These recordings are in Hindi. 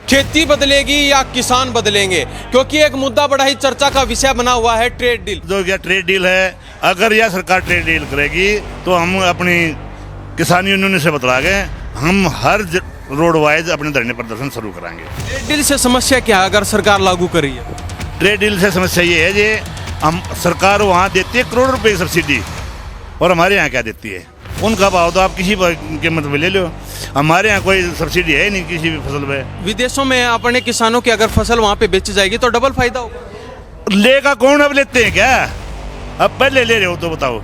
खेती बदलेगी या किसान बदलेंगे, क्योंकि एक मुद्दा बड़ा ही चर्चा का विषय बना हुआ है ट्रेड डील। जो क्या ट्रेड डील है, अगर यह सरकार ट्रेड डील करेगी तो हम अपनी किसान यूनियन से बतला गए, हम हर रोड वाइज अपने धरने प्रदर्शन शुरू कराएंगे। ट्रेड डील से समस्या क्या है अगर सरकार लागू कर रही है? ट्रेड डील से समस्या ये है कि हम सरकार वहाँ देती है करोड़ रुपए की सब्सिडी, और हमारे यहाँ क्या देती है? उनका भाव तो आप किसी कीमत पे ले लो, हमारे यहाँ कोई सब्सिडी है नहीं किसी भी फसल पे। विदेशों में अपने किसानों की अगर फसल वहाँ पे बेची जाएगी तो डबल फायदा होगा। लेगा कौन? अब लेते हैं क्या? अब पहले ले रहे हो तो बताओ,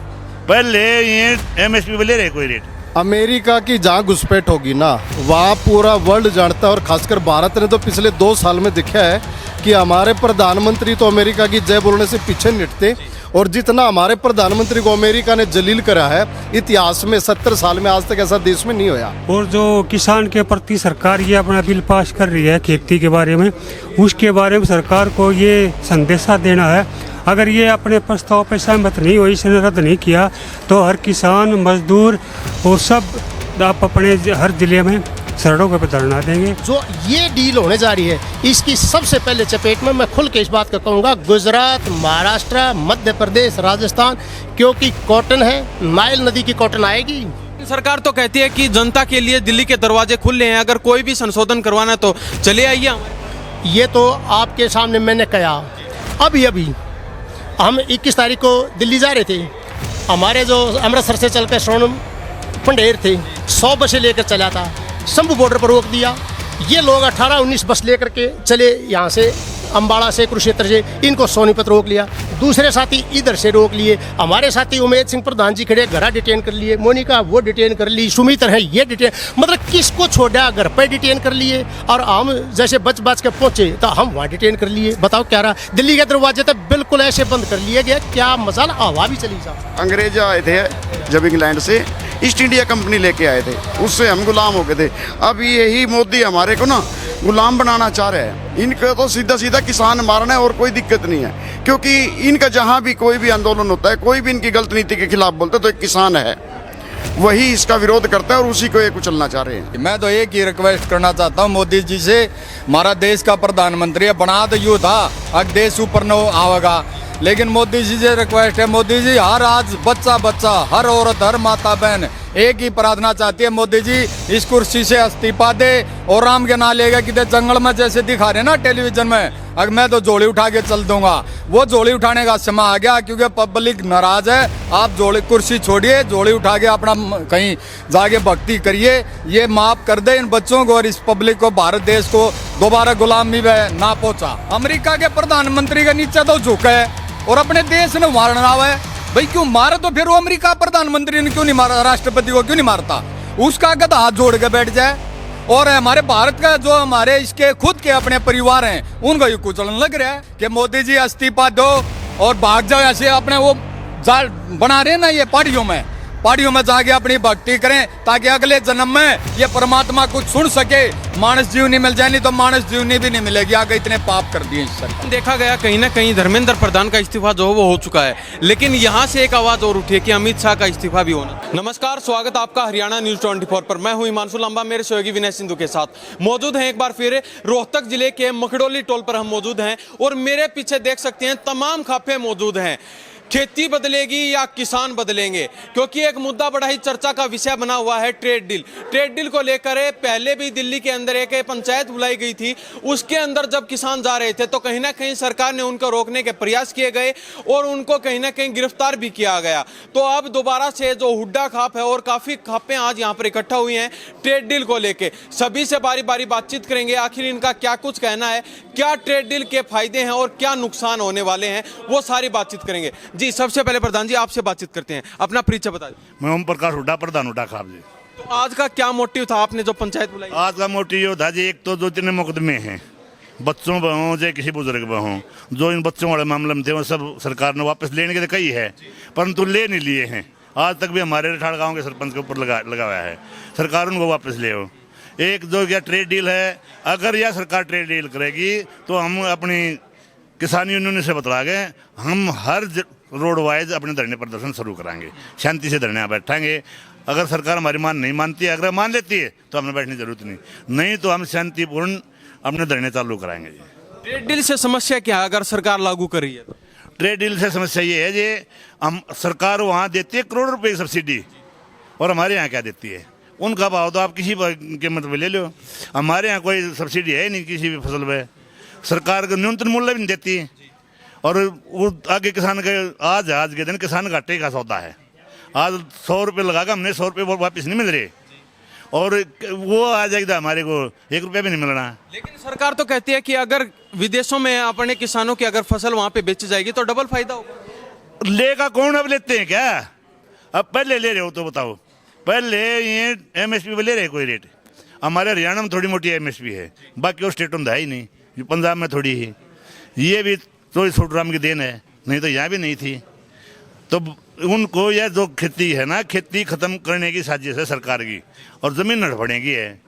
पहले ये MSP पे ले रहे कोई रेट? अमेरिका की जहाँ घुसपैठ होगी ना, वहाँ पूरा वर्ल्ड जानता है, और खासकर भारत ने तो पिछले 2 साल में देखा है कि हमारे प्रधानमंत्री तो अमेरिका की जय बोलने से पीछे निटते, और जितना हमारे प्रधानमंत्री को अमेरिका ने जलील करा है इतिहास में 70 साल में आज तक ऐसा देश में नहीं होया। और जो किसान के प्रति सरकार ये अपना बिल पास कर रही है खेती के बारे में, उसके बारे में सरकार को ये संदेशा देना है, अगर ये अपने प्रस्ताव पर सहमत नहीं हुई, इसने रद्द नहीं किया, तो हर किसान मजदूर और सब आप अपने हर जिले में सड़कों पर धरना देंगे। जो ये डील होने जा रही है, इसकी सबसे पहले चपेट में मैं खुल के इस बात का कहूँगा गुजरात, महाराष्ट्र, मध्य प्रदेश, राजस्थान, क्योंकि कॉटन है, नाइल नदी की कॉटन आएगी। सरकार तो कहती है कि जनता के लिए दिल्ली के दरवाजे खुले हैं, अगर कोई भी संशोधन करवाना है तो चले आइए। ये तो आपके सामने मैंने कहा, अभी हम 21 तारीख को दिल्ली जा रहे थे, हमारे जो अमृतसर से चल कर श्रवण पंडेर थे, 100 बसें लेकर चला था, शंभू बॉर्डर पर रोक दिया। ये लोग 18-19 बस लेकर के चले, यहाँ से अम्बाड़ा से, कुरुक्षेत्र से, इनको सोनीपत रोक लिया। दूसरे साथी इधर से रोक लिए, हमारे साथी उमेद सिंह प्रधान जी खड़े, घरा डिटेन कर लिए, मोनिका वो डिटेन कर ली, सुमित है ये डिटेन, मतलब किसको छोड़ा? घर पर डिटेन कर लिए, और हम जैसे बच के पहुंचे तो हम वहाँ डिटेन कर लिए। बताओ क्या रहा? दिल्ली के दरवाजे तक बिल्कुल ऐसे बंद कर लिए गए, क्या मजाल, हवा भी चली जा। अंग्रेज आए थे जब इंग्लैंड से, ईस्ट इंडिया कंपनी लेके आए थे, उससे हम गुलाम हो गए थे। अब यही मोदी हमारे को ना गुलाम बनाना चाह रहे हैं। इनका तो सीधा सीधा किसान मारना है और कोई दिक्कत नहीं है, क्योंकि इनका जहाँ भी कोई भी आंदोलन होता है, कोई भी इनकी गलत नीति के खिलाफ बोलते तो एक किसान है वही इसका विरोध करता है, और उसी को ये कुचलना चाह रहे हैं। मैं तो एक ही रिक्वेस्ट करना चाहता हूँ मोदी जी से, हमारा देश का प्रधानमंत्री है, बना तो यूँ था अब देश ऊपर न आवेगा, लेकिन मोदी जी से रिक्वेस्ट है, मोदी जी हर आज बच्चा हर औरत हर माता बहन एक ही प्रार्थना चाहती है, मोदी जी इस कुर्सी से इस्तीफा दे और राम के ना लेगा कि जंगल में जैसे दिखा रहे ना टेलीविजन में, अगर मैं तो झोली उठा के चल दूंगा। वो झोली उठाने का समय आ गया, क्योंकि पब्लिक नाराज है। आप झोली कुर्सी छोड़िए, झोली उठा के अपना कहीं जाके भक्ति करिए, ये माफ कर दे इन बच्चों को और इस पब्लिक को, भारत देश को दोबारा गुलामी में ना पहुंचा। अमेरिका के प्रधानमंत्री के नीचे तो झुका है और अपने देश ने मारना है भाई, क्यों मारा? तो फिर वो अमेरिका प्रधानमंत्री ने क्यों नहीं मारा? राष्ट्रपति को क्यों नहीं मारता? उसका गधा हाथ जोड़ के बैठ जाए। और हमारे भारत का जो हमारे इसके खुद के अपने परिवार हैं, उनको ये कुचलन लग रहा है कि मोदी जी इस्तीफा दो और भाग जाओ। ऐसे अपने वो जाल बना रहे ना, ये पहाड़ियों में जाके अपनी भक्ति करें, ताकि अगले जन्म में ये परमात्मा कुछ सुन सके, मानस जीवनी मिल जाए, नहीं तो मानस जीवनी भी नहीं मिलेगी। आगे इतने पाप कर दिए सर। देखा गया कहीं ना कहीं धर्मेंद्र प्रधान का इस्तीफा जो वो हो चुका है, लेकिन यहाँ से एक आवाज और उठी है कि अमित शाह का इस्तीफा भी होना। नमस्कार, स्वागत आपका हरियाणा न्यूज 24 पर। मैं हूँ हिमांशु लांबा, मेरे सहयोगी विनय सिंधु के साथ मौजूद हैं एक बार फिर रोहतक जिले के मकड़ोली टोल पर हम मौजूद हैं, और मेरे पीछे देख सकते हैं तमाम खापे मौजूद हैं। खेती बदलेगी या किसान बदलेंगे, क्योंकि एक मुद्दा बड़ा ही चर्चा का विषय बना हुआ है ट्रेड डील। ट्रेड डील को लेकर पहले भी दिल्ली के अंदर एक पंचायत बुलाई गई थी, उसके अंदर जब किसान जा रहे थे तो कहीं ना कहीं सरकार ने उनको रोकने के प्रयास किए गए और उनको कहीं ना कहीं गिरफ्तार भी किया गया। तो अब दोबारा से जो हुड्डा खाप है, और काफ़ी खापें आज यहाँ पर इकट्ठा हुई हैं ट्रेड डील को लेकर। सभी से बारी बारी बातचीत करेंगे, आखिर इनका क्या कुछ कहना है, क्या ट्रेड डील के फायदे हैं और क्या नुकसान होने वाले हैं, वो सारी बातचीत करेंगे। जी, सबसे पहले प्रधान जी आपसे बातचीत करते हैं, अपना परिचय बता दीजिए। मैं ओम प्रकाश हुड्डा, प्रधान हुड्डा खाब जी। तो आज का क्या मोटिव था, आपने जो पंचायत बुलाई? आज का मोटिव ये था जी, एक तो 2-3 मुकदमे हैं, बच्चों पर हों चाहे किसी बुजुर्ग पर हों, जो इन बच्चों वाले मामले में थे वो सब सरकार ने वापस लेने के लिए कही है, परंतु ले नहीं लिए हैं। आज तक भी हमारे रठाड़ गाँव के सरपंच के ऊपर लगा हुआ है, सरकार उनको वापस ले हो। एक जो क्या ट्रेड डील है, अगर यह सरकार ट्रेड डील करेगी तो हम अपनी किसान यूनियन से बतला गए, हम हर रोड वाइज अपने धरने प्रदर्शन शुरू कराएंगे, शांति से धरने बैठाएंगे। अगर सरकार हमारी मान नहीं मानती है, अगर मान लेती है तो हमें बैठने की जरूरत नहीं तो हम शांतिपूर्ण अपने धरने चालू कराएंगे जी। ट्रेड डील से समस्या क्या है अगर सरकार लागू कर रही है तो? ट्रेड डील से समस्या ये है जी, हम सरकार वहाँ देती है करोड़ रुपए की सब्सिडी, और हमारे यहाँ क्या देती है? उनका भाव तो आप किसी कीमत पे ले लो, हमारे यहाँ कोई सब्सिडी है नहीं किसी भी फसल पे। सरकार को न्यूनतम मूल्य भी नहीं देती, और वो आगे किसान के आज के दिन किसान घाटे का सौदा है। आज 100 रुपये लगाकर हमने 100 रुपये वापस नहीं मिल रहे, और वो आ जाएगा हमारे को 1 रुपया भी नहीं मिलना। लेकिन सरकार तो कहती है कि अगर विदेशों में अपने किसानों की अगर फसल वहां पे बेची जाएगी तो डबल फायदा होगा। लेगा कौन? अब लेते हैं क्या? अब पहले ले रहे हो तो बताओ, पहले ये MSP पे ले रहे कोई रेट? हमारे हरियाणा में थोड़ी मोटी MSP है, बाकी और स्टेटों में है ही नहीं, ये पंजाब में थोड़ी है। ये भी तो छोटराम की देन है, नहीं तो यहाँ भी नहीं थी। तो उनको यह जो खेती है ना, खेती खत्म करने की साजिश है सरकार की, और ज़मीन हड़बड़ेगी है।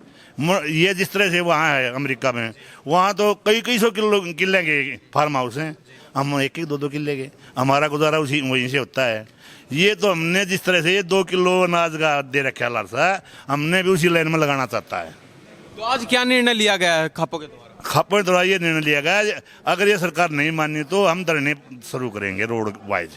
ये जिस तरह से वहाँ है अमेरिका में, वहाँ तो कई सौ किले के फार्म हाउस हैं, हम 1-2 किले के, हमारा गुजारा उसी वहीं से होता है। ये तो हमने जिस तरह से ये 2 किलो अनाज का दे रखा लालसा, हमने भी उसी लाइन में लगाना चाहता है। तो आज क्या निर्णय लिया गया है खापों के द्वारा? खापों द्वारा ये निर्णय लिया गया, अगर ये सरकार नहीं मानी तो हम धरने शुरू करेंगे रोड वाइज,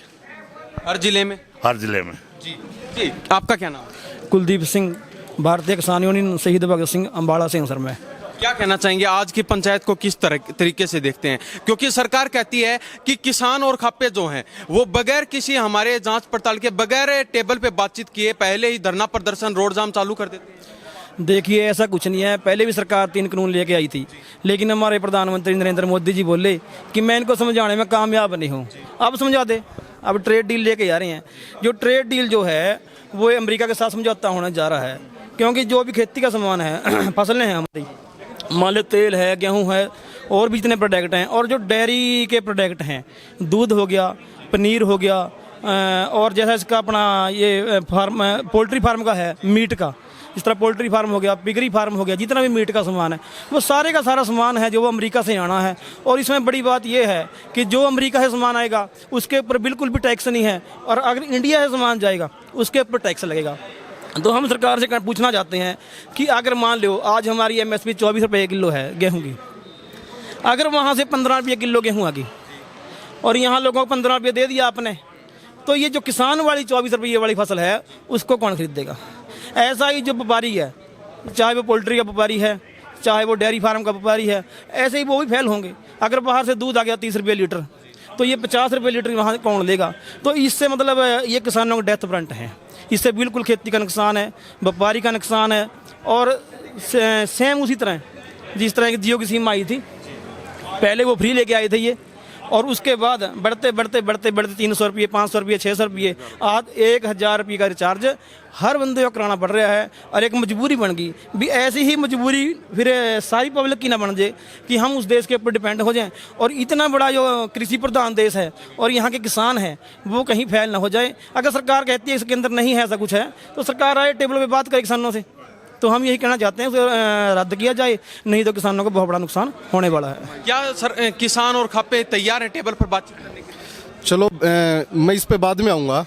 हर जिले में? हर जिले में। जी जी, आपका क्या नाम है? कुलदीप सिंह, भारतीय किसान यूनियन शहीद भगत सिंह अम्बाड़ा सिंह सर में। क्या कहना चाहेंगे आज की पंचायत को किस तरीके से देखते हैं? क्योंकि सरकार कहती है कि किसान और खापे जो हैं वो बगैर किसी हमारे जांच पड़ताल के, बगैर टेबल पे बातचीत किए पहले ही धरना प्रदर्शन रोड जाम चालू कर देते हैं। देखिए, ऐसा कुछ नहीं है। पहले भी सरकार 3 कानून लेके आई थी, लेकिन हमारे प्रधानमंत्री नरेंद्र मोदी जी बोले कि मैं इनको समझाने में कामयाब नहीं हूँ, अब समझा दे। अब ट्रेड डील लेके आ रहे हैं। जो ट्रेड डील जो है वो अमेरिका के साथ समझौता होने जा रहा है, क्योंकि जो भी खेती का सामान है फसलें हैं हमारी, मान लो तेल है, गेहूं है, और भी जितने प्रोडक्ट हैं, और जो डेयरी के प्रोडक्ट हैं, दूध हो गया, पनीर हो गया, और जैसा इसका अपना ये फार्म पोल्ट्री फार्म का है, मीट का, इस तरह पोल्ट्री फार्म हो गया, पिगरी फार्म हो गया, जितना भी मीट का सामान है वो सारे का सारा सामान है जो वो अमेरिका से आना है। और इसमें बड़ी बात यह है कि जो अमेरिका से सामान आएगा उसके ऊपर बिल्कुल भी टैक्स नहीं है, और अगर इंडिया से सामान जाएगा उसके ऊपर टैक्स लगेगा। तो हम सरकार से पूछना चाहते हैं कि अगर मान लो आज हमारी MSP 24 रुपये किलो है गेहूं की, अगर वहाँ से 15 रुपये किलो गेहूं आ गई और यहाँ लोगों को 15 रुपये दे दिया आपने, तो ये जो किसान वाली 24 रुपये वाली फसल है उसको कौन खरीदेगा? ऐसा ही जो व्यापारी है, चाहे वो पोल्ट्री का व्यापारी है, चाहे वो डेयरी फार्म का व्यापारी है, ऐसे ही वो भी फेल होंगे। अगर बाहर से दूध आ गया 30 रुपये लीटर, तो ये 50 रुपये लीटर वहाँ कौन लेगा? तो इससे मतलब ये किसानों का डेथ फ्रंट है। इससे बिल्कुल खेती का नुकसान है, व्यापारी का नुकसान है। और सेम उसी तरह जिस तरह की जियो की सिम आई थी, पहले वो फ्री लेके आए थे ये, और उसके बाद बढ़ते 300 रुपये, 500 रुपये, 600 रुपये, आज 1000 रुपये का रिचार्ज हर बंदे को कराना पड़ रहा है। और एक मजबूरी बन गई भी, ऐसी ही मजबूरी फिर सारी पब्लिक की ना बन जाए कि हम उस देश के ऊपर डिपेंड हो जाएं। और इतना बड़ा जो कृषि प्रधान देश है और यहाँ के किसान हैं वो कहीं फैल ना हो जाए। अगर सरकार कहती है इसके अंदर नहीं है, ऐसा कुछ है, तो सरकार आए टेबल पर बात करे किसानों से। तो हम यही कहना चाहते हैं उसे रद्द किया जाए, नहीं तो किसानों को बहुत बड़ा नुकसान होने वाला है। क्या किसान और खापे तैयार है टेबल पर बातचीत करने के लिए? चलो मैं इस पे बाद में आऊँगा।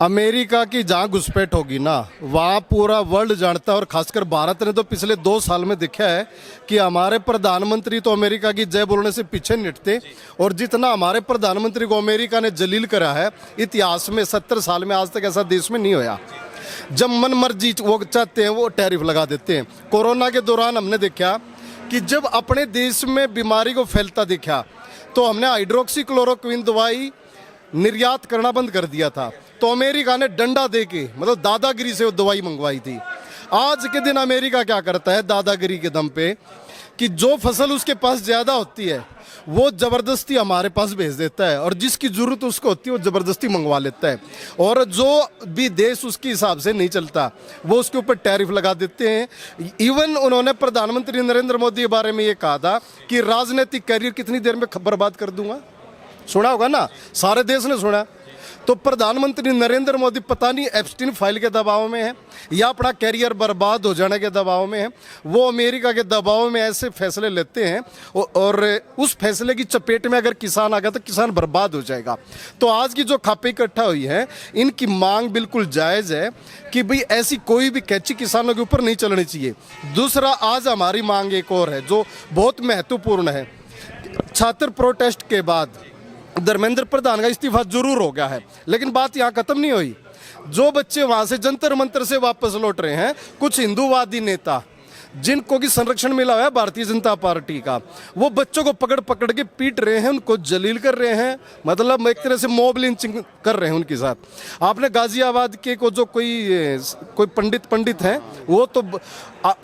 अमेरिका की जहाँ घुसपैठ होगी ना, वहाँ पूरा वर्ल्ड जानता है, और खासकर भारत ने तो पिछले 2 साल में देखा है कि हमारे प्रधानमंत्री तो अमेरिका की जय बोलने से पीछे निटते, और जितना हमारे प्रधानमंत्री को अमेरिका ने जलील करा है इतिहास में 70 साल में आज तक ऐसा देश में नहीं होया। जब मन मर्जी वो चाहते हैं वो टैरिफ लगा देते हैं। कोरोना के दौरान हमने देखा कि जब अपने देश में बीमारी को फैलता देखा तो हमने हाइड्रोक्सीक्लोरोक्विन दवाई निर्यात करना बंद कर दिया था। तो अमेरिका ने डंडा दे के, मतलब दादागिरी से वो दवाई मंगवाई थी। आज के दिन अमेरिका क्या करता है दादागिरी के दम पे कि जो फसल उसके पास ज़्यादा होती है वो ज़बरदस्ती हमारे पास भेज देता है, और जिसकी ज़रूरत उसको होती है वो ज़बरदस्ती मंगवा लेता है। और जो भी देश उसके हिसाब से नहीं चलता वो उसके ऊपर टैरिफ लगा देते हैं। इवन उन्होंने प्रधानमंत्री नरेंद्र मोदी के बारे में ये कहा था कि राजनीतिक करियर कितनी देर में बर्बाद कर दूंगा। सुना होगा ना, सारे देश ने सुना। तो प्रधानमंत्री नरेंद्र मोदी पता नहीं एप्स्टीन फाइल के दबाव में है या अपना कैरियर बर्बाद हो जाने के दबाव में है, वो अमेरिका के दबाव में ऐसे फैसले लेते हैं और उस फैसले की चपेट में अगर किसान आ गया तो किसान बर्बाद हो जाएगा। तो आज की जो खापे इकट्ठा हुई है, इनकी मांग बिल्कुल जायज़ है कि भाई ऐसी कोई भी कैची किसानों के ऊपर नहीं चलनी चाहिए। दूसरा, आज हमारी मांग एक और है जो बहुत महत्वपूर्ण है। छात्र प्रोटेस्ट के बाद धर्मेंद्र प्रधान का इस्तीफा जरूर हो गया है, लेकिन बात यहाँ खत्म नहीं हुई। जो बच्चे वहाँ से जंतर मंतर से वापस लौट रहे हैं, कुछ हिंदूवादी नेता जिनको की संरक्षण मिला हुआ है भारतीय जनता पार्टी का, वो बच्चों को पकड़ पकड़ के पीट रहे हैं, उनको जलील कर रहे हैं, मतलब एक तरह से मॉब लिंचिंग कर रहे हैं उनके साथ। आपने गाजियाबाद के को जो कोई पंडित हैं, वो तो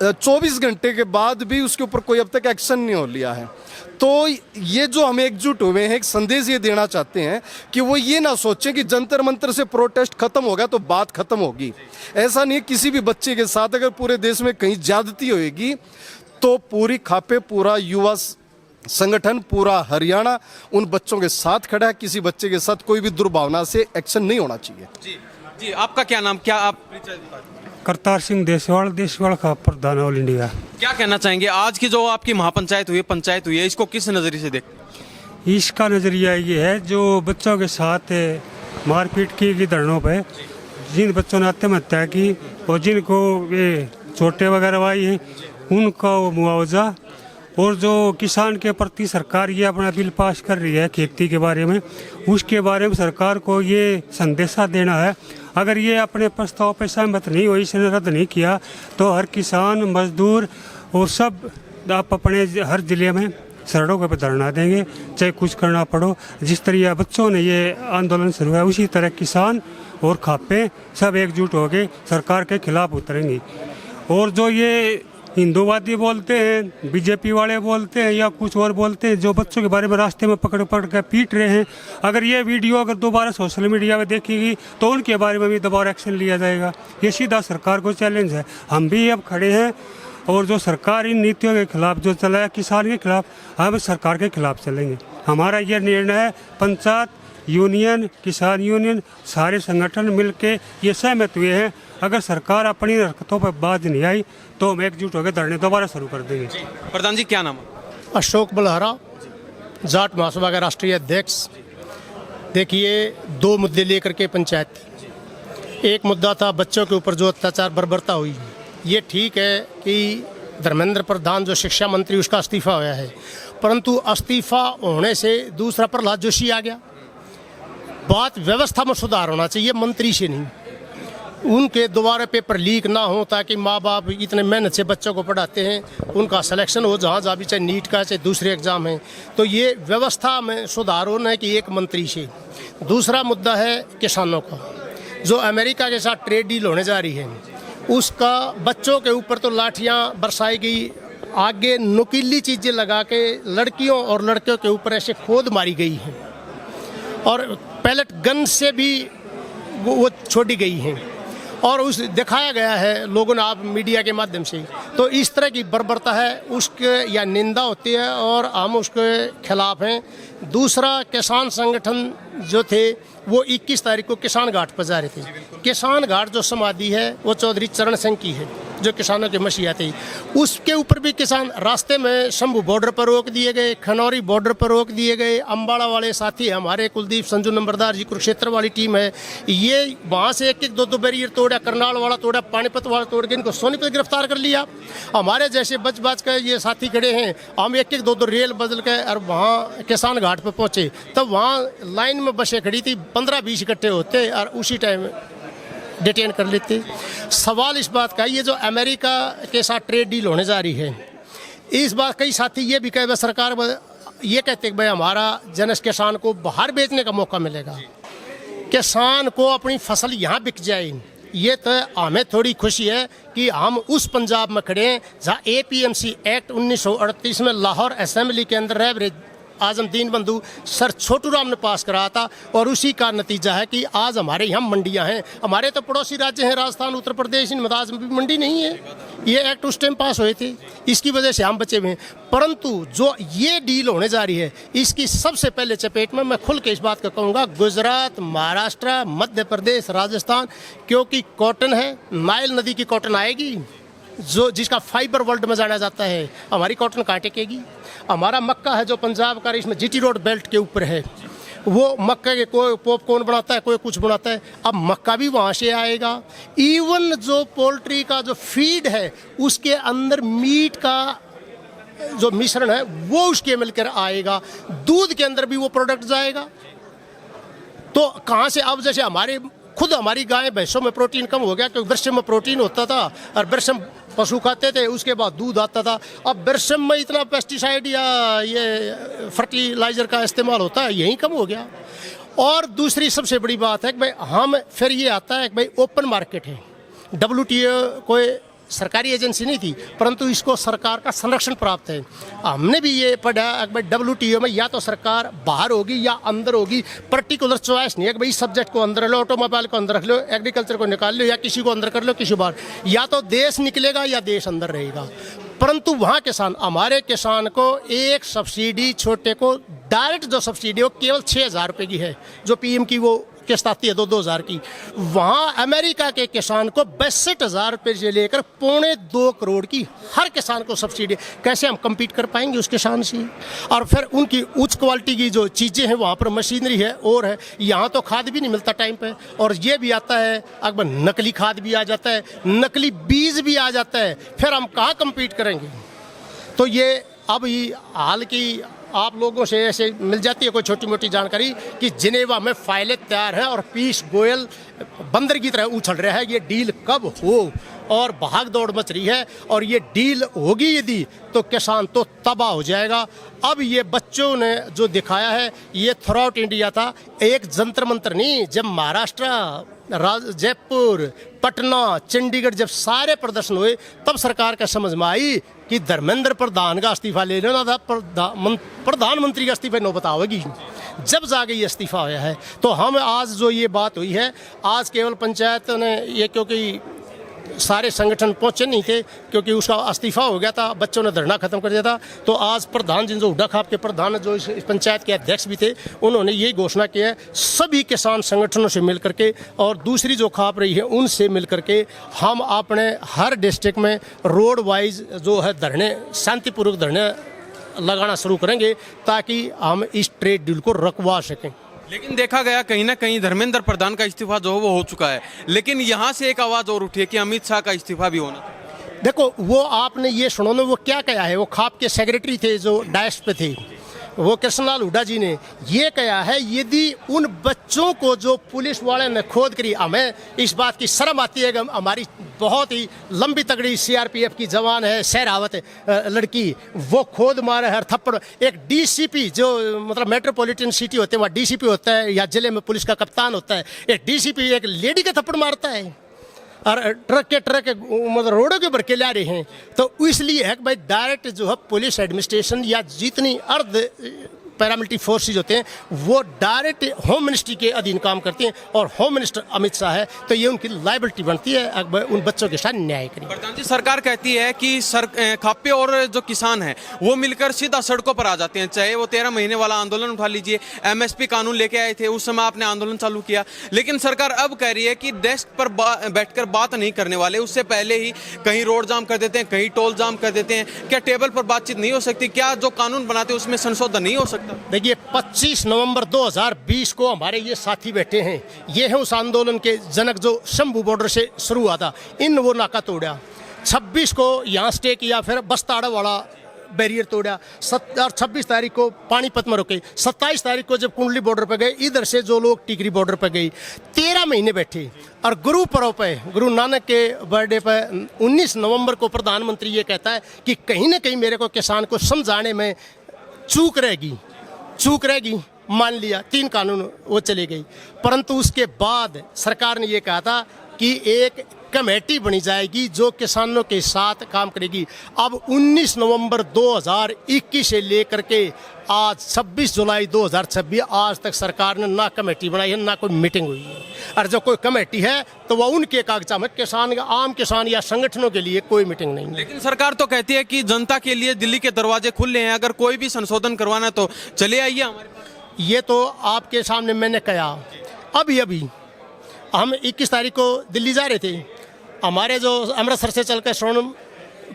24 घंटे के बाद भी उसके ऊपर कोई अब तक एक्शन नहीं हो लिया है। तो ये जो हम एकजुट हुए हैं, एक संदेश ये देना चाहते हैं कि वो ये ना सोचें कि जंतर मंतर से प्रोटेस्ट खत्म हो गया तो बात खत्म होगी। ऐसा नहीं है। किसी भी बच्चे के साथ अगर पूरे देश में कहीं ज्यादती होएगी तो पूरी खापे, पूरा युवा संगठन, पूरा हरियाणा उन बच्चों के साथ खड़ा है। किसी बच्चे के साथ कोई भी दुर्भावना से एक्शन नहीं होना चाहिए। जी जी, आपका क्या नाम, क्या आप करतार सिंह देशवाल का प्रधान ऑल इंडिया। क्या कहना चाहेंगे आज की जो आपकी महापंचायत हुई है, पंचायत हुई है, इसको किस नज़रिए से देखते हैं? इसका नज़रिया ये है, जो बच्चों के साथ मारपीट की धरणों पे जिन बच्चों ने आत्महत्या की और जिनको ये चोटें वगैरह आई हैं, उनका वो मुआवजा, और जो किसान के प्रति सरकार ये अपना बिल पास कर रही है खेती के बारे में, उसके बारे में सरकार को ये संदेशा देना है। अगर ये अपने प्रस्ताव पर सहमत नहीं हुई, इसने रद्द नहीं किया, तो हर किसान, मजदूर और सब आप अपने हर ज़िले में सड़कों पर धरना देंगे, चाहे कुछ करना पड़ो। जिस तरह बच्चों ने ये आंदोलन शुरू है, उसी तरह किसान और खापे सब एकजुट हो गए सरकार के खिलाफ उतरेंगे। और जो ये हिंदूवादी बोलते हैं, बीजेपी वाले बोलते हैं या कुछ और बोलते हैं, जो बच्चों के बारे में रास्ते में पकड़ पकड़ कर पीट रहे हैं, अगर ये वीडियो अगर दोबारा सोशल मीडिया में देखेगी तो उनके बारे में भी दोबारा एक्शन लिया जाएगा। ये सीधा सरकार को चैलेंज है। हम भी अब खड़े हैं और जो सरकार इन नीतियों के खिलाफ जो चला है, किसान के खिलाफ, हम सरकार के खिलाफ चलेंगे। हमारा ये निर्णय है, पंचायत, यूनियन, किसान यूनियन, सारे संगठन मिलके ये सहमत हुए हैं। अगर सरकार अपनी हरकतों पर बाज नहीं आई तो हम एकजुट होकर धरने दोबारा शुरू कर देंगे। प्रधान जी, क्या नाम है? अशोक बलहरा, जाट महासभा का राष्ट्रीय अध्यक्ष। देखिए, 2 मुद्दे लेकर के पंचायत थी। एक मुद्दा था बच्चों के ऊपर जो अत्याचार बर्बरता हुई। ये ठीक है कि धर्मेंद्र प्रधान जो शिक्षा मंत्री, उसका इस्तीफा होया है, परंतु इस्तीफा होने से दूसरा प्रहलाद जोशी आ गया। बात व्यवस्था में सुधार होना चाहिए, मंत्री से नहीं। उनके दोबारा पेपर लीक ना हो, ताकि माँ बाप इतने मेहनत से बच्चों को पढ़ाते हैं, उनका सिलेक्शन हो जहाँ जहाँ भी, चाहे नीट का चाहे दूसरे एग्ज़ाम हैं। तो ये व्यवस्था में सुधार होना है कि एक मंत्री से। दूसरा मुद्दा है किसानों का, जो अमेरिका के साथ ट्रेड डील होने जा रही है, उसका बच्चों के ऊपर तो लाठियाँ बरसाई गई, आगे नुकीली चीज़ें लगा के लड़कियों और लड़कियों के ऊपर ऐसे खोद मारी गई हैं, और पैलेट गन से भी वो छोड़ी गई हैं, और उस दिखाया गया है लोगों ने, आप मीडिया के माध्यम से। तो इस तरह की बर्बरता है, उसके या निंदा होती है और हम उसके खिलाफ हैं। दूसरा, किसान संगठन जो थे वो 21 तारीख को किसान घाट पर जा रहे थे। किसान घाट जो समाधि है वो चौधरी चरण सिंह की है, जो किसानों के मसीहा थे। उसके ऊपर भी किसान रास्ते में शंभू बॉर्डर पर रोक दिए गए, खनौरी बॉर्डर पर रोक दिए गए। अम्बाड़ा वाले साथी हमारे कुलदीप संजू नंबरदार जी, कुरुक्षेत्र वाली टीम है, ये वहाँ से 1-1, 2-2 बैरियर तोड़ा, करनाल वाला तोड़ा, पानीपत वाला तोड़ के इनको सोनीपत गिरफ्तार कर लिया। हमारे जैसे बच के ये साथी खड़े हैं, हम 1-1, 2-2 रेल बदल के और वहाँ किसान घाट पर पहुँचे। तब वहाँ लाइन में बसें खड़ी थी, 15-20 इकट्ठे होते और उसी टाइम डिटेन कर लेते। सवाल इस बात का, ये जो अमेरिका के साथ ट्रेड डील होने जा रही है, इस बात कई साथी ये भी कहे, सरकार ये कहते हैं भाई हमारा जनस किसान को बाहर बेचने का मौका मिलेगा, किसान को अपनी फसल यहाँ बिक जाए। ये तो हमें थोड़ी खुशी है कि हम उस पंजाब में खड़े हैं जहाँ APMC एक्ट 1938 में लाहौर असेंबली के अंदर रह आजम दीन बंधु सर छोटू राम ने पास कराया था, और उसी का नतीजा है कि आज हमारे यहाँ मंडियाँ हैं। हमारे तो पड़ोसी राज्य हैं राजस्थान, उत्तर प्रदेश, इनमें आज भी मंडी नहीं है। ये एक्ट उस टाइम पास हुए थे, इसकी वजह से हम बचे हुए हैं। परंतु जो ये डील होने जा रही है, इसकी सबसे पहले चपेट में मैं खुल के इस बात का कहूँगा गुजरात, महाराष्ट्र, मध्य प्रदेश, राजस्थान, क्योंकि कॉटन है, नाइल नदी की कॉटन आएगी जो जिसका फाइबर वर्ल्ड में जाना जाता है, हमारी कॉटन कहाँ टेकेगी। हमारा मक्का है जो पंजाब का, इसमें जीटी रोड बेल्ट के ऊपर है, वो मक्का के कोई पॉपकॉर्न बनाता है, कोई कुछ बनाता है, अब मक्का भी वहाँ से आएगा। इवन जो पोल्ट्री का जो फीड है उसके अंदर मीट का जो मिश्रण है वो उसके मिलकर आएगा, दूध के अंदर भी वो प्रोडक्ट जाएगा। तो कहाँ से, अब जैसे हमारी गाय भैंसों में प्रोटीन कम हो गया, क्योंकि वृषम में प्रोटीन होता था और वृषम पशु खाते थे, उसके बाद दूध आता था। अब वृषम में इतना पेस्टिसाइड या ये फर्टिलाइजर का इस्तेमाल होता है, यही कम हो गया। और दूसरी सबसे बड़ी बात है कि भाई हम फिर ये आता है कि भाई ओपन मार्केट है, WTO कोई सरकारी एजेंसी नहीं थी, परंतु इसको सरकार का संरक्षण प्राप्त है। हमने भी ये पढ़ा कि भाई WTO में या तो सरकार बाहर होगी या अंदर होगी, पर्टिकुलर चॉइस नहीं है कि भाई सब्जेक्ट को अंदर लो, ऑटोमोबाइल को अंदर रख लो, एग्रीकल्चर को निकाल लो, या किसी को अंदर कर लो, किसी बाहर, या तो देश निकलेगा या देश अंदर रहेगा। परंतु वहाँ किसान, हमारे किसान को एक सब्सिडी छोटे को डायरेक्ट जो सब्सिडी हो केवल 6,000 रुपये की है, जो PM की वो किस्त आती है 2,000 की। वहाँ अमेरिका के किसान को 62,000 रुपये से लेकर 2.25 करोड़ की हर किसान को सब्सिडी। कैसे हम कम्पीट कर पाएंगे उस किसान से? और फिर उनकी उच्च क्वालिटी की जो चीज़ें हैं, वहाँ पर मशीनरी है और है। यहाँ तो खाद भी नहीं मिलता टाइम पे, और ये भी आता है अगर नकली खाद भी आ जाता है, नकली बीज भी आ जाता है, फिर हम कहाँ कम्पीट करेंगे? तो ये अब ही हाल की आप लोगों से ऐसे मिल जाती है कोई छोटी मोटी जानकारी कि जिनेवा में फाइलें तैयार हैं और पीयूष गोयल बंदर की तरह उछल रहा है, ये डील कब हो, और भाग दौड़ मच रही है। और ये डील होगी यदि तो किसान तो तबाह हो जाएगा। अब ये बच्चों ने जो दिखाया है ये थ्रू आउट इंडिया था, एक जंतर मंतर नहीं। जब महाराष्ट्र, जयपुर, पटना, चंडीगढ़ जब सारे प्रदर्शन हुए, तब सरकार का समझ में आई कि धर्मेंद्र प्रधान का इस्तीफा ले लेना था, प्रधानमंत्री का इस्तीफा नौबत आवेगी। जब जाके ये इस्तीफा हुआ है, तो हम आज जो ये बात हुई है, आज केवल पंचायत ने ये, क्योंकि सारे संगठन पहुंचे नहीं थे, क्योंकि उसका इस्तीफा हो गया था, बच्चों ने धरना खत्म कर दिया था, तो आज प्रधान जिन जो हुड्डा खाप के प्रधान जो इस पंचायत के अध्यक्ष भी थे, उन्होंने ये घोषणा की है सभी किसान संगठनों से मिल करके और दूसरी जो खाप रही है उनसे मिल करके हम अपने हर डिस्ट्रिक्ट में रोड वाइज जो है धरने, शांतिपूर्वक धरने लगाना शुरू करेंगे, ताकि हम इस ट्रेड डील को रखवा सकें। लेकिन देखा गया कहीं ना कहीं धर्मेंद्र प्रधान का इस्तीफा जो है वो हो चुका है, लेकिन यहाँ से एक आवाज़ और उठी है कि अमित शाह का इस्तीफा भी होना चाहिए। देखो, वो आपने ये सुनो ना, वो क्या कहा है, वो खाप के सेक्रेटरी थे जो डायस पे थे, वो कृष्णलाल हुड्डा जी ने ये कहा है, यदि उन बच्चों को जो पुलिस वाले ने खोद करी, हमें इस बात की शर्म आती है कि हमारी बहुत ही लंबी तगड़ी CRPF की जवान है, सहरावत लड़की, वो खोद मारे हर थप्पड़। एक DCP जो मतलब मेट्रोपॉलिटन सिटी होते हैं वहाँ DCP होता है, या जिले में पुलिस का कप्तान होता है, एक DCP एक लेडी का थप्पड़ मारता है, और ट्रक मतलब रोडों के ऊपर के ला रहे हैं। तो इसलिए है कि भाई डायरेक्ट जो है पुलिस एडमिनिस्ट्रेशन या जितनी अर्ध पैरामिलिट्री फोर्सेज होते हैं वो डायरेक्ट होम मिनिस्ट्री के अधीन काम करते हैं, और होम मिनिस्टर अमित शाह है, तो ये उनकी लायबिलिटी बनती है उन बच्चों के साथ न्याय करें। प्रधान जी, सरकार कहती है कि खापे और जो किसान हैं वो मिलकर सीधा सड़कों पर आ जाते हैं, चाहे वो 13 महीने वाला आंदोलन उठा लीजिए, MSP कानून लेके आए थे, उस समय आपने आंदोलन चालू किया, लेकिन सरकार अब कह रही है कि डेस्क पर बैठकर बात नहीं करने वाले, उससे पहले ही कहीं रोड जाम कर देते हैं, कहीं टोल जाम कर देते हैं। क्या टेबल पर बातचीत नहीं हो सकती? क्या जो कानून बनाते हैं उसमें संशोधन नहीं हो सकता? देखिए, 25 नवंबर 2020 को हमारे ये साथी बैठे हैं, ये है उस आंदोलन के जनक जो शंभू बॉर्डर से शुरू हुआ था, इन वो नाका तोड़ा, 26 को यहाँ स्टे किया, फिर बस्ताड़ा वाला बैरियर तोड़ा, और 26 तारीख को पानीपत में रुके, 27 तारीख को जब कुंडली बॉर्डर पर गए, इधर से जो लोग टिकरी बॉर्डर पर गए, 13 महीने बैठे। और गुरु पर्व पे, गुरु नानक के बर्थडे पर 19 नवंबर को प्रधानमंत्री ये कहता है कि कहीं ना कहीं मेरे को किसान को समझाने में चूक रहेगी। मान लिया, 3 कानून वो चले गई, परंतु उसके बाद सरकार ने ये कहा था कि एक कमेटी बनी जाएगी जो किसानों के साथ काम करेगी। अब 19 नवंबर 2021 से लेकर के आज 26 जुलाई 2026 आज तक सरकार ने ना कमेटी बनाई है, ना कोई मीटिंग हुई है। और जो कोई कमेटी है तो वह उनके कागजात में, किसान, आम किसान या संगठनों के लिए कोई मीटिंग नहीं है। लेकिन सरकार तो कहती है कि जनता के लिए दिल्ली के दरवाजे खुले हैं, अगर कोई भी संशोधन करवाना है तो चले आइए हमारे पास। ये तो आपके सामने मैंने कहा। अभी हम 21 तारीख को दिल्ली जा रहे थे। हमारे जो अमृतसर से चल कर श्रवण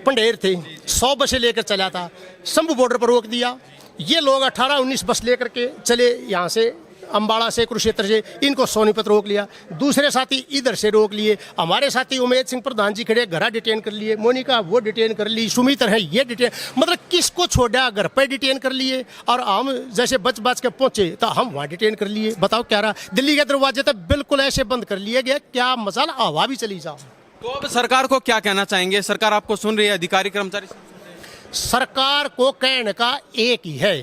पंडेर थे, 100 बसें लेकर चला था, शंभू बॉर्डर पर रोक दिया। ये लोग 18-19 बस लेकर के चले, यहाँ से अम्बाड़ा से, कुरुक्षेत्र से, इनको सोनीपत रोक लिया। दूसरे साथी इधर से रोक लिए। हमारे साथी उमेद सिंह प्रधान जी खड़े, घरा डिटेन कर लिए। मोनिका वो डिटेन कर ली, सुमित्र है ये डिटेन, मतलब किसको छोड़ा, घर पर डिटेन कर लिए। और हम जैसे बच के पहुंचे तो हम वहाँ डिटेन कर लिए। बताओ क्या रहा। दिल्ली के दरवाजे तो बिल्कुल ऐसे बंद कर लिए गए, क्या मजाल, हवा भी चली जाओ। तो अब सरकार को क्या कहना चाहेंगे? सरकार आपको सुन रही है, अधिकारी कर्मचारी? सरकार को कहने का एक ही है,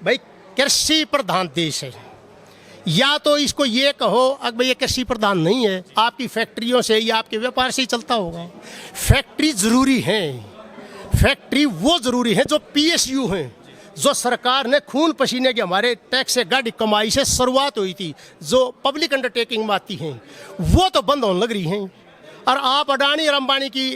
भाई कृषि प्रधान देश है। या तो इसको ये कहो अगर ये कृषि प्रधान नहीं है, आपकी फैक्ट्रियों से या आपके व्यापार से ही चलता होगा। फैक्ट्री जरूरी है, फैक्ट्री वो जरूरी है जो पीएसयू हैं, जो सरकार ने खून पसीने के हमारे टैक्स से गाड़ी कमाई से शुरुआत हुई थी, जो पब्लिक अंडरटेकिंग में आती हैं, वो तो बंद होने लग रही हैं। और आप अडानी और अंबानी की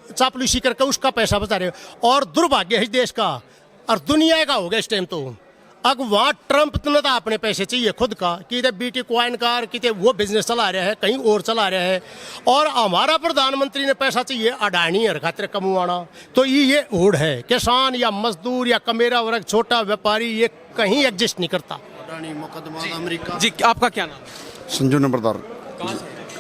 चापलूसी करके उसका पैसा बचा रहे हो। और दुर्भाग्य है इस देश का और दुनिया का हो गया इस टाइम। तो अब वहाँ ट्रंप ने तो अपने पैसे चाहिए खुद का, कि बीटी क्वाइन कार कि वो बिजनेस चला रहा है, कहीं और चला रहा है। और हमारा प्रधानमंत्री ने पैसा चाहिए अडानी और खातिर कमुआना। तो ये ओढ़ है, किसान या मजदूर या कमेरा वर्ग, छोटा व्यापारी, ये कहीं एग्जिस्ट नहीं करता। अडानी मुकदमा अमेरिका। जी, आपका क्या नाम है? संजू नंबरदार,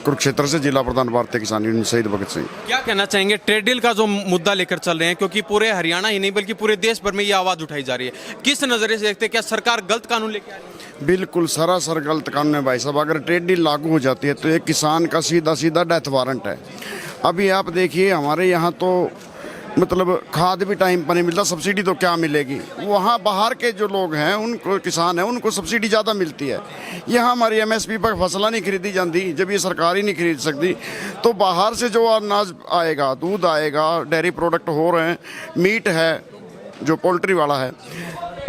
कुरुक्षेत्र से, जिला प्रधान भारतीय किसान यूनियन शहीद भगत सिंह। क्या कहना चाहेंगे ट्रेड डील का जो मुद्दा लेकर चल रहे हैं, क्योंकि पूरे हरियाणा ही नहीं बल्कि पूरे देश भर में ये आवाज उठाई जा रही है, किस नजरिए से देखते हैं? क्या सरकार गलत कानून लेके आ रही है? बिल्कुल सरासर गलत कानून है भाई साहब। अगर ट्रेड डील लागू हो जाती है तो एक किसान का सीधा डेथ वारंट है। अभी आप देखिए हमारे यहाँ तो मतलब खाद भी टाइम पर नहीं मिलता, सब्सिडी तो क्या मिलेगी। वहाँ बाहर के जो लोग हैं, उनको किसान हैं, उनको सब्सिडी ज़्यादा मिलती है। यहाँ हमारी एमएसपी पर फसला नहीं खरीदी जाती, जब ये सरकार ही नहीं खरीद सकती तो बाहर से जो अनाज आएगा, दूध आएगा, डेयरी प्रोडक्ट हो रहे हैं, मीट है जो पोल्ट्री वाला है,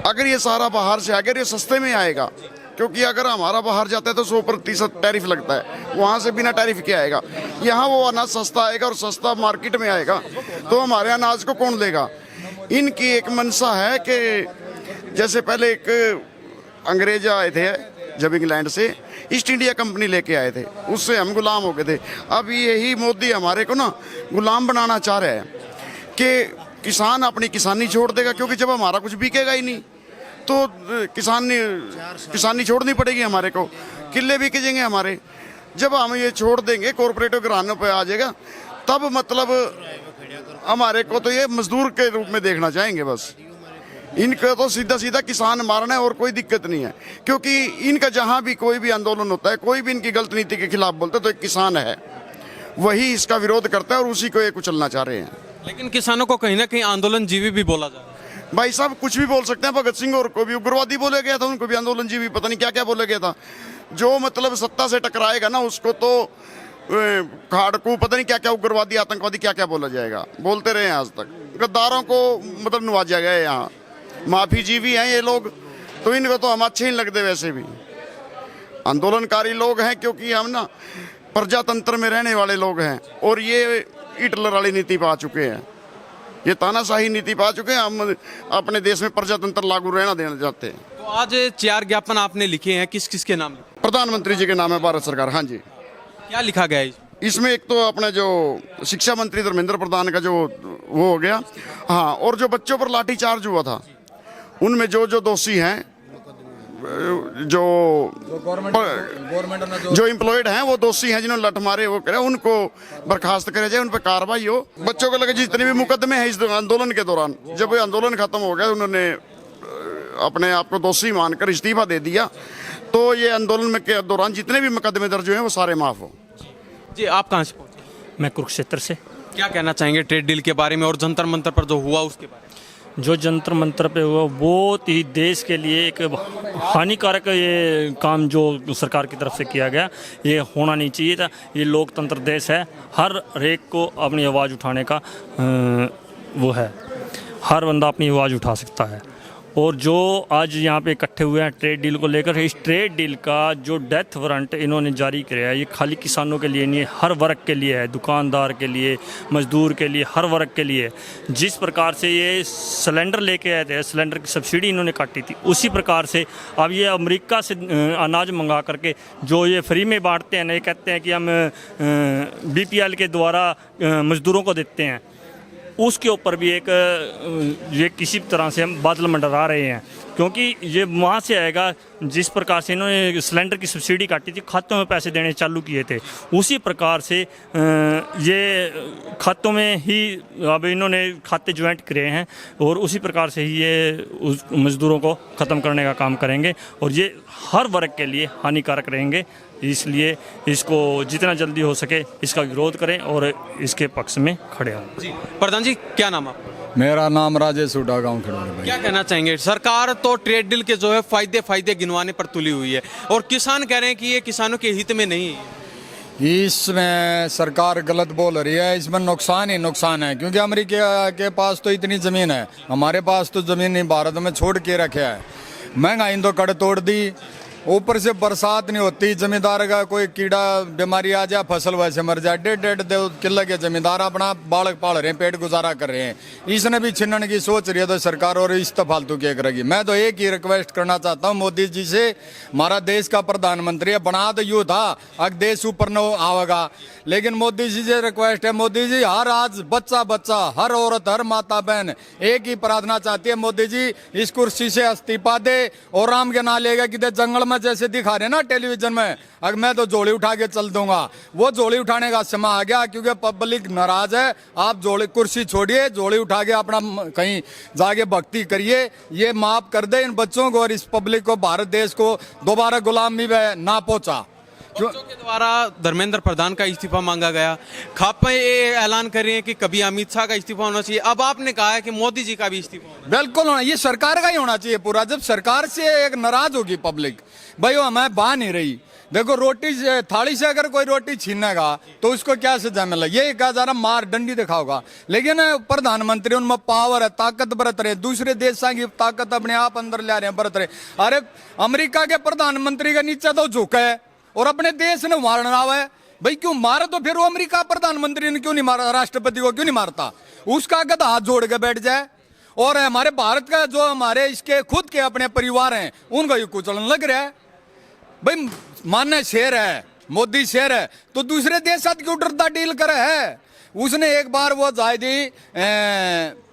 अगर ये सारा बाहर से अगर ये सस्ते में आएगा, क्योंकि अगर हमारा बाहर जाता है तो 100% टैरिफ लगता है, वहाँ से बिना टैरिफ के आएगा। यहाँ वो अनाज सस्ता आएगा और सस्ता मार्केट में आएगा, तो हमारे अनाज को कौन लेगा? इनकी एक मंशा है कि जैसे पहले एक अंग्रेज आए थे जब इंग्लैंड से, ईस्ट इंडिया कंपनी लेके आए थे, उससे हम गुलाम हो गए थे। अब यही मोदी हमारे को ना गुलाम बनाना चाह रहे हैं कि किसान अपनी किसानी छोड़ देगा, क्योंकि जब हमारा कुछ बिकेगा ही नहीं तो किसानी छोड़नी पड़ेगी हमारे को, किले बिकेंगे हमारे। जब हम ये छोड़ देंगे, कॉर्पोरेटिव घरानों पे आ जाएगा, तब मतलब हमारे को तो ये मजदूर के रूप में देखना चाहेंगे बस। इनका तो सीधा किसान मारना है और कोई दिक्कत नहीं है, क्योंकि इनका जहाँ भी कोई भी आंदोलन होता है, कोई भी इनकी गलत नीति के खिलाफ बोलते तो एक किसान है, वही इसका विरोध करता है और उसी को ये कुचलना चाह रहे हैं। लेकिन किसानों को कहीं ना कहीं आंदोलन जीवी भी बोला जा रहा है। भाई साहब कुछ भी बोल सकते हैं। भगत सिंह और को भी उग्रवादी बोला गया था, उनको भी आंदोलन जीवी, पता नहीं क्या क्या बोला गया था। जो मतलब सत्ता से टकराएगा ना उसको तो खाड़कू, पता नहीं क्या क्या उग्रवादी, आतंकवादी, क्या क्या बोला जाएगा, बोलते रहे हैं आज तक। गद्दारों को मतलब नवाजा गया है यहाँ, माफी जीवी हैं ये लोग, तो इनको तो हम अच्छे ही लगते वैसे भी। आंदोलनकारी लोग हैं क्योंकि हम ना प्रजातंत्र में रहने वाले लोग हैं, और ये हिटलर वाली नीति पा चुके हैं, ये तानाशाही नीति पा चुके हैं। हम अपने देश में प्रजातंत्र लागू रहना देना चाहते हैं। तो आज 4 ज्ञापन आपने लिखे हैं, किस किस के नाम लिखे? प्रधानमंत्री जी के नाम है, भारत सरकार। हाँ जी। क्या लिखा गया है इसमें? एक तो अपने जो शिक्षा मंत्री धर्मेंद्र प्रधान का जो वो हो गया, हाँ, और जो बच्चों पर लाठीचार्ज हुआ था उनमें जो दोषी हैं, जो एम्प्लॉयड हैं, वो दोषी हैं जिन्होंने लठ मारे, वो करे उनको बर्खास्त करे जाए, उन पर कार्रवाई हो। बच्चों को लगे जितने भी मुकदमे हैं इस आंदोलन के दौरान, जब ये आंदोलन खत्म हो गया उन्होंने अपने आप को दोषी मानकर इस्तीफा दे दिया, तो ये आंदोलन में के दौरान जितने भी मुकदमे दर्ज हुए हैं वो सारे माफ हो। जी, आप कहाँ से पहुँचे? मैं कुरुक्षेत्र से। क्या कहना चाहेंगे ट्रेड डील के बारे में और जंतर मंतर पर जो हुआ उसके बारे में? जो जंतर मंतर पे हुआ बहुत ही देश के लिए एक हानिकारक ये काम जो सरकार की तरफ से किया गया, ये होना नहीं चाहिए था। ये लोकतंत्र देश है, हर एक को अपनी आवाज़ उठाने का वो है, हर बंदा अपनी आवाज़ उठा सकता है। और जो आज यहाँ पे इकट्ठे हुए हैं ट्रेड डील को लेकर, इस ट्रेड डील का जो डेथ वारंट इन्होंने जारी किया है, ये खाली किसानों के लिए नहीं है, हर वर्ग के लिए है, दुकानदार के लिए, मजदूर के लिए, हर वर्ग के लिए। जिस प्रकार से ये सिलेंडर लेके आए थे, सिलेंडर की सब्सिडी इन्होंने काटी थी, उसी प्रकार से अब ये अमेरिका से अनाज मंगा करके जो ये फ्री में बांटते हैं ना, ये कहते हैं कि हम BPL के द्वारा मजदूरों को देते हैं, उसके ऊपर भी एक ये किसी तरह से हम बादल मंडरा रहे हैं, क्योंकि ये वहाँ से आएगा जिस प्रकार से इन्होंने सिलेंडर की सब्सिडी काटी थी, खातों में पैसे देने चालू किए थे, उसी प्रकार से ये खातों में ही अब इन्होंने खाते ज्वाइंट करे हैं और उसी प्रकार से ही ये उस मज़दूरों को ख़त्म करने का काम करेंगे और ये हर वर्ग के लिए हानिकारक रहेंगे। इसलिए इसको जितना जल्दी हो सके इसका विरोध करें और इसके पक्ष में खड़े हों। जी प्रधान जी, क्या नाम आपका? मेरा नाम राजेश हुड्डा, गाँव खिड़ौनी भाई। क्या कहना चाहेंगे? सरकार तो ट्रेड डील के जो है फायदे गिनवाने पर तुली हुई है और किसान कह रहे हैं कि ये किसानों के हित में नहीं है। इसमें सरकार गलत बोल रही है, इसमें नुकसान ही नुकसान है, क्योंकि अमेरिका के पास तो इतनी ज़मीन है, हमारे पास तो ज़मीन नहीं, भारत में छोड़ के रखे है। महंगाई तो कड़ तोड़ दी, ऊपर से बरसात नहीं होती, जमींदार का कोई कीड़ा बीमारी आ जाए, फसल वैसे मर जाए। 1.5 किले के जमींदार अपना बालक पाल रहे हैं, पेट गुजारा कर रहे हैं। इसने भी छिनने की सोच रही है तो सरकार और इस तो फालतू क्या करेगी। मैं तो एक ही रिक्वेस्ट करना चाहता हूँ मोदी जी से, हमारा देश का प्रधानमंत्री है, बना तो यूँ था अग देश ऊपर न आवेगा, लेकिन मोदी जी से रिक्वेस्ट है, मोदी जी हर आज बच्चा बच्चा, हर औरत, हर माता बहन एक ही प्रार्थना चाहती है, मोदी जी इस कुर्सी से इस्तीफा दे और राम के ना लेगा कि जंगल में जैसे दिखा रहे ना टेलीविजन में, अगर मैं तो झोली उठा के चल दूंगा। वो झोली उठाने का समय आ गया, क्योंकि पब्लिक नाराज है। आप झोली कुर्सी छोड़िए, झोली उठा के अपना कहीं जाके भक्ति करिए। ये माफ कर दे इन बच्चों को और इस पब्लिक को, भारत देश को दोबारा गुलामी में ना पहुंचा। बच्चों के द्वारा धर्मेंद्र प्रधान का इस्तीफा मांगा गया, खापा ये ऐलान कर रहे हैं कि कभी अमित शाह का इस्तीफा होना चाहिए, अब आपने कहा है कि मोदी जी का भी इस्तीफा होना। बिल्कुल होना, ये सरकार का ही होना चाहिए पूरा। जब सरकार से एक नाराज होगी पब्लिक, भाई वो हमें बा नहीं रही। देखो रोटी थाली से अगर कोई रोटी छीनेगा तो उसको क्या सजा मिले, ये कहा जा रहा मार डंडी दिखाओगा, लेकिन प्रधानमंत्री उनमें पावर है, ताकत बरत रहे, दूसरे देशों की ताकत अपने आप अंदर ले रहे हैं, बरत रहे। अरे अमेरिका के प्रधानमंत्री का नीचे तो झुका है और अपने देश ने मारना है, भाई क्यों मारे? तो फिर वो अमेरिका प्रधानमंत्री ने क्यों नहीं मारा, राष्ट्रपति को क्यों नहीं मारता? उसका अगर हाथ जोड़ के बैठ जाए। और हमारे भारत का जो हमारे इसके खुद के अपने परिवार हैं उनका ये कुचलन लग रहा है। भाई मानना शेर है, मोदी शेर है, तो दूसरे देश साथ क्यों डरता डील करे है? उसने एक बार वो जाए दी,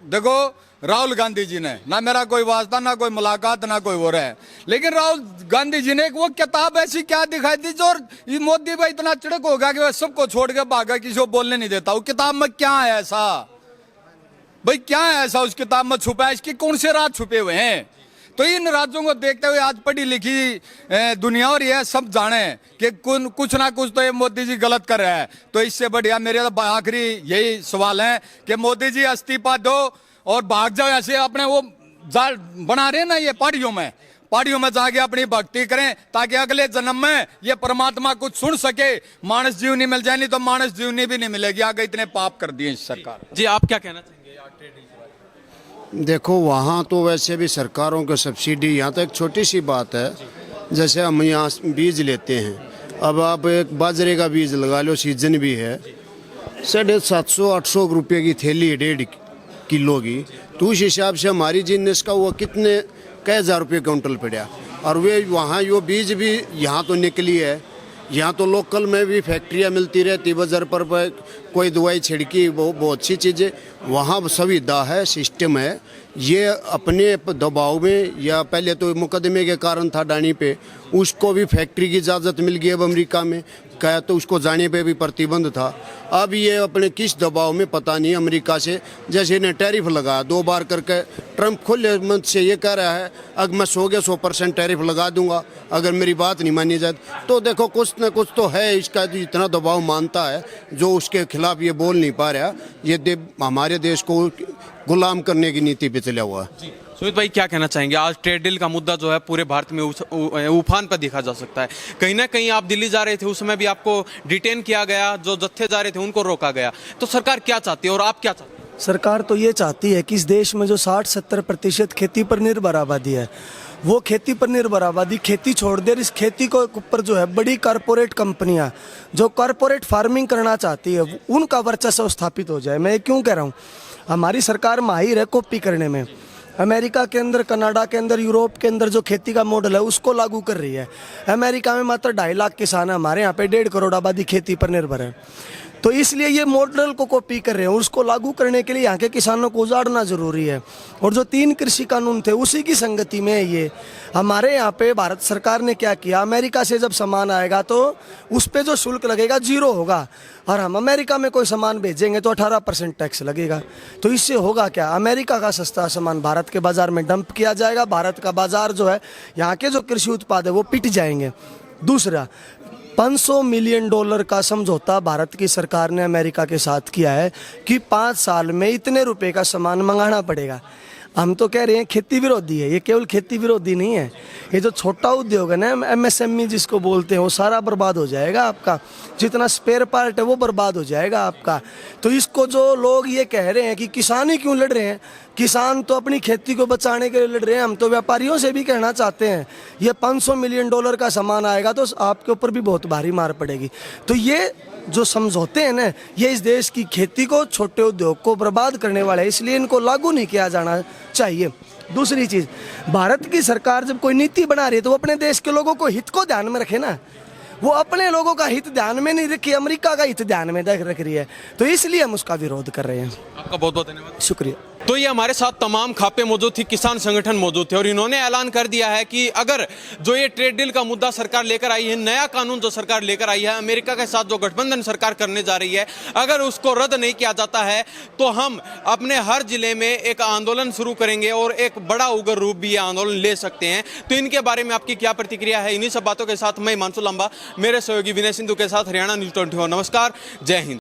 देखो राहुल गांधी जी ने, ना मेरा कोई वास्ता, ना कोई मुलाकात, ना कोई वो रहे, लेकिन राहुल गांधी जी ने एक वो किताब ऐसी क्या दिखाई दी जो मोदी भाई इतना चिड़क होगा कि वह सबको छोड़ के भागा, किसी को बोलने नहीं देता। वो किताब में क्या है ऐसा? भाई क्या है ऐसा उस किताब में छुपा है? इसके कौन से राज छुपे हुए हैं? तो इन राज्यों को देखते हुए आज पढ़ी लिखी दुनिया और यह सब जाने कि कुछ ना कुछ तो ये मोदी जी गलत कर रहे हैं। तो इससे बढ़िया मेरे तो आखिरी यही सवाल है कि मोदी जी इस्तीफा दो और भाग जाओ। ऐसे अपने वो जाल बना रहे ना ये पहाड़ियों में जाके अपनी भक्ति करें, ताकि अगले जन्म में ये परमात्मा कुछ सुन सके, मानस जीवनी मिल जाए, नहीं तो मानस जीवनी भी नहीं मिलेगी। आगे इतने पाप कर दिए सरकार। जी आप क्या कहना चाहेंगे? देखो वहाँ तो वैसे भी सरकारों की सब्सिडी, यहाँ तो एक छोटी सी बात है, जैसे हम यहाँ बीज लेते हैं, अब आप एक बाजरे का बीज लगा लो, सीजन भी है, 750-800 रुपये की थैली है 1.5 किलो की, तो उस हिसाब से हमारी जिन्नस का वो कितने कई हज़ार रुपये क्विंटल पड़ा। और वे वहाँ यो बीज भी यहाँ तो निकली है, यहाँ तो लोकल में भी फैक्ट्रियाँ मिलती रहती, बाजार पर कोई दवाई छिड़की, वो बहुत अच्छी चीज़ें वहाँ सुविधा है, सिस्टम है। ये अपने दबाव में या पहले तो मुकदमे के कारण था डानी पे, उसको भी फैक्ट्री की इजाज़त मिल गई अब अमेरिका में, कहा तो उसको जाने पे भी प्रतिबंध था। अब ये अपने किस दबाव में पता नहीं अमेरिका से, जैसे इन्हें टैरिफ लगा 2 बार करके, ट्रंप खुले मन से ये कह रहा है अगर मैं 100% टैरिफ लगा दूंगा अगर मेरी बात नहीं मानी जाए। तो देखो कुछ न कुछ तो है इसका, इतना दबाव मानता है जो उसके खिलाफ ये बोल नहीं पा रहा। ये हमारे देश को गुलाम करने की नीति पे चला हुआ है। सुमित भाई क्या कहना चाहेंगे? आज ट्रेड डील का मुद्दा जो है पूरे भारत में उफान पर देखा जा सकता है। कहीं ना कहीं आप दिल्ली जा रहे थे, उस समय भी आपको डिटेन किया गया, जो जत्थे जा रहे थे उनको रोका गया। तो सरकार क्या चाहती है और आप क्या चाहते हैं? सरकार तो ये चाहती है कि इस देश में जो 60-70% खेती पर निर्भर आबादी है, वो खेती पर निर्भर आबादी खेती छोड़ दे। इस खेती को ऊपर जो है बड़ी कारपोरेट कंपनियां जो कारपोरेट फार्मिंग करना चाहती है उनका वर्चस्व स्थापित हो जाए। मैं ये क्यों कह रहा हूँ, हमारी सरकार माहिर है कॉपी करने में। अमेरिका के अंदर, कनाडा के अंदर, यूरोप के अंदर जो खेती का मॉडल है उसको लागू कर रही है। अमेरिका में मात्र 2.5 लाख किसान है, हमारे यहाँ पे 1.5 करोड़ आबादी खेती पर निर्भर है। तो इसलिए ये मॉडल को कॉपी कर रहे हैं। उसको लागू करने के लिए यहाँ के किसानों को उजाड़ना जरूरी है। और जो 3 कृषि कानून थे उसी की संगति में ये हमारे यहाँ पे भारत सरकार ने क्या किया, अमेरिका से जब सामान आएगा तो उस पर जो शुल्क लगेगा 0 होगा, और हम अमेरिका में कोई सामान भेजेंगे तो 18% टैक्स लगेगा। तो इससे होगा क्या, अमेरिका का सस्ता सामान भारत के बाजार में डंप किया जाएगा, भारत का बाजार जो है, यहाँ के जो कृषि उत्पाद है वो पिट जाएंगे। दूसरा, $500 मिलियन का समझौता भारत की सरकार ने अमेरिका के साथ किया है कि 5 साल में इतने रुपए का सामान मंगाना पड़ेगा। हम तो कह रहे हैं खेती विरोधी है, ये केवल खेती विरोधी नहीं है, ये जो छोटा उद्योग है ना, MSME जिसको बोलते हैं, वो सारा बर्बाद हो जाएगा आपका। जितना स्पेयर पार्ट है वो बर्बाद हो जाएगा आपका। तो इसको जो लोग ये कह रहे हैं कि किसान ही क्यों लड़ रहे हैं, किसान तो अपनी खेती को बचाने के लिए लड़ रहे हैं। हम तो व्यापारियों से भी कहना चाहते हैं, ये $500 मिलियन का सामान आएगा तो आपके ऊपर भी बहुत भारी मार पड़ेगी। तो ये जो समझौते हैं ना, ये इस देश की खेती को, छोटे उद्योग को बर्बाद करने वाले हैं, इसलिए इनको लागू नहीं किया जाना चाहिए। दूसरी चीज़, भारत की सरकार जब कोई नीति बना रही है तो वो अपने देश के लोगों को हित को ध्यान में रखे ना। वो अपने लोगों का हित ध्यान में नहीं रखी, अमेरिका का हित ध्यान में रख रही है। तो इसलिए हम उसका विरोध कर रहे हैं। आपका बहुत बहुत धन्यवाद। शुक्रिया। तो ये हमारे साथ तमाम खापे मौजूद थी, किसान संगठन मौजूद थे और इन्होंने ऐलान कर दिया है कि अगर जो ये ट्रेड डील का मुद्दा सरकार लेकर आई है, नया कानून जो सरकार लेकर आई है, अमेरिका के साथ जो गठबंधन सरकार करने जा रही है, अगर उसको रद्द नहीं किया जाता है तो हम अपने हर जिले में एक आंदोलन शुरू करेंगे और एक बड़ा उग्र रूप भी ये आंदोलन ले सकते हैं। तो इनके बारे में आपकी क्या प्रतिक्रिया है? इन्हीं सब बातों के साथ मैं हिमांशु लंबा मेरे सहयोगी विनय सिंधु के साथ हरियाणा न्यूज़ 24। नमस्कार, जय हिंद।